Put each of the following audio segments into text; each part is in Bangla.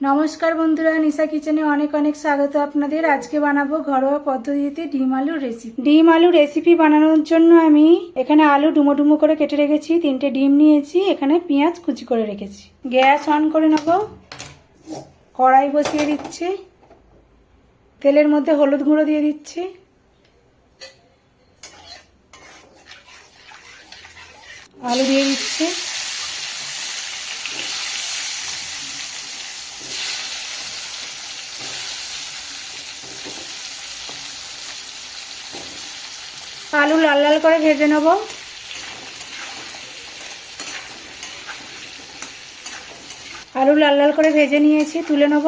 নমস্কার বন্ধুরা, নিশা কিচেনে অনেক অনেক স্বাগত আপনাদের। আজকে বানাবো ঘরোয়া পদ্ধতিতে ডিম আলুর রেসিপি। ডিম আলু রেসিপি বানানোর জন্য আমি এখানে আলু ডুমো ডুমো করে কেটে রেখেছি, 3টে ডিম নিয়েছি, এখানে পেঁয়াজ কুচি করে রেখেছি। গ্যাস অন করে নেব, কড়াই বসিয়ে দিচ্ছি, তেলের মধ্যে হলুদ গুঁড়ো দিয়ে দিচ্ছি, আলু দিয়ে দিচ্ছি, আলু লাল লাল করে ভেজে নেব। আলু লাল লাল করে ভেজে নিয়েছি, তুলে নেব।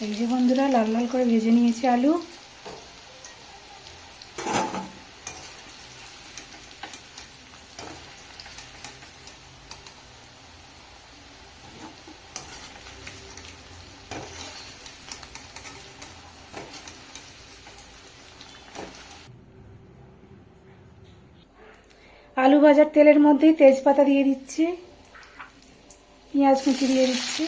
এই যে বন্ধুরা, লাল লাল করে ভেজে নিয়েছি আলু। আলু ভাজার তেলের মধ্যেই তেজপাতা দিয়ে দিচ্ছি, পেঁয়াজ কুচি দিয়ে দিচ্ছি,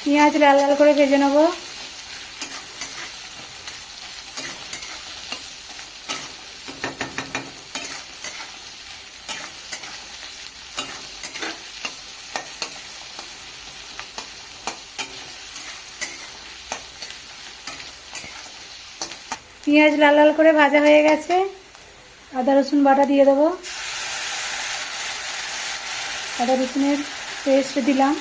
পেঁয়াজ লাল লাল করে ভেজে নেব। পেঁয়াজ লাল লাল করে ভাজা হয়ে গেছে, আদা রসুন বাটা দিয়ে দেবো। আদা রসুনের পেস্ট দিলাম,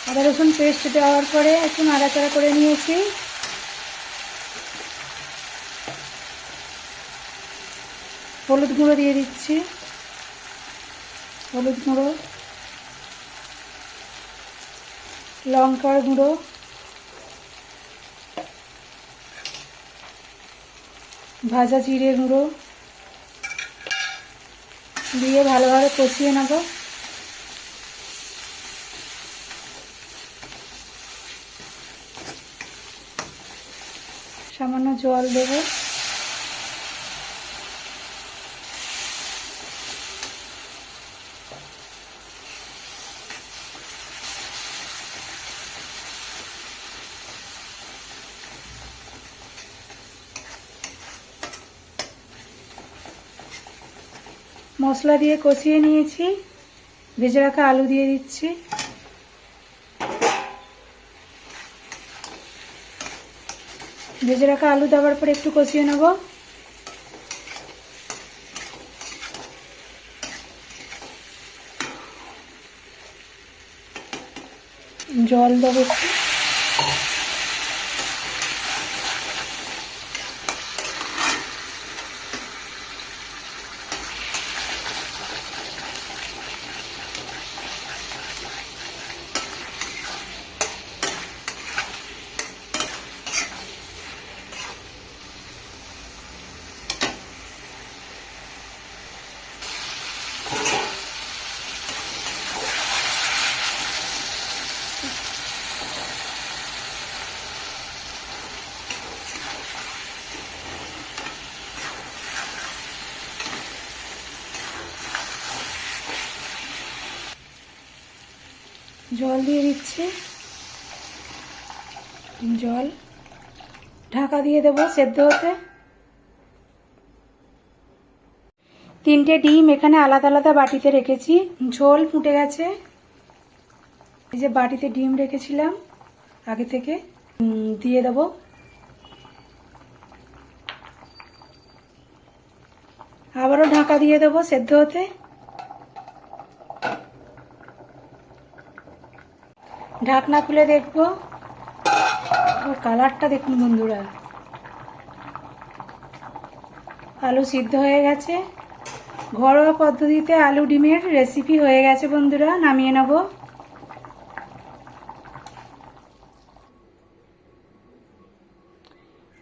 আদা রসুন পেস্ট দেওয়ার পরে একটু নাড়াচাড়া করে নিয়েছি। হলুদ গুঁড়ো দিয়ে দিচ্ছি, হলুদ গুঁড়ো, লঙ্কার গুঁড়ো, ভাজা জিরে গুঁড়ো দিয়ে ভালোভাবে কষিয়ে নেব। সামান্য জল দেব। মশলা দিয়ে কষিয়ে নিয়েছি, ভেজে রাখা আলু দিয়ে দিচ্ছি, ভেজে রাখা আলু দেওয়ার পরে একটু কষিয়ে নেব। জল দেবো একটু, জল দিয়ে দিচ্ছি, জল ঢাকা দিয়ে দেবো সেদ্ধ হতে। 3টে ডিম এখানে আলাদা আলাদা বাটিতে রেখেছি, ঝোল ফুটে গেছে। এই যে বাটিতে ডিম রেখেছিলাম আগে থেকে, দিয়ে দেবো। আবারও ঢাকা দিয়ে দেবো সেদ্ধ হতে। ঢাকনা খুলে দেখবো, কালারটা দেখুন বন্ধুরা, আলু সিদ্ধ হয়ে গেছে। ঘরোয়া পদ্ধতিতে আলু ডিমের রেসিপি হয়ে গেছে বন্ধুরা, নামিয়ে নেব।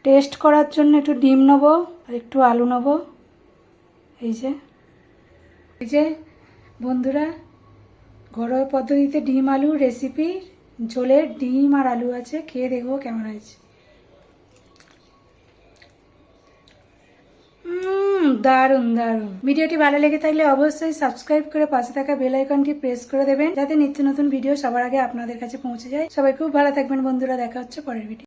টেস্ট করার জন্য একটু ডিম নেব আর একটু আলু নেব। এই যে বন্ধুরা, ঘরোয়া পদ্ধতিতে ডিম আলু রেসিপি, ঝোলের ডিম আর আলু আছে, খেয়ে দেখবো কেমন হয়েছে। দারুণ দারুণ। ভিডিওটি ভালো লেগে থাকলে অবশ্যই সাবস্ক্রাইব করে পাশে থাকা বেল আইকনটি প্রেস করে দেবেন, যাতে নিত্য নতুন ভিডিও সবার আগে আপনাদের কাছে পৌঁছে যায়। সবাই খুব ভালো থাকবেন বন্ধুরা, দেখা হচ্ছে পরের ভিডিও।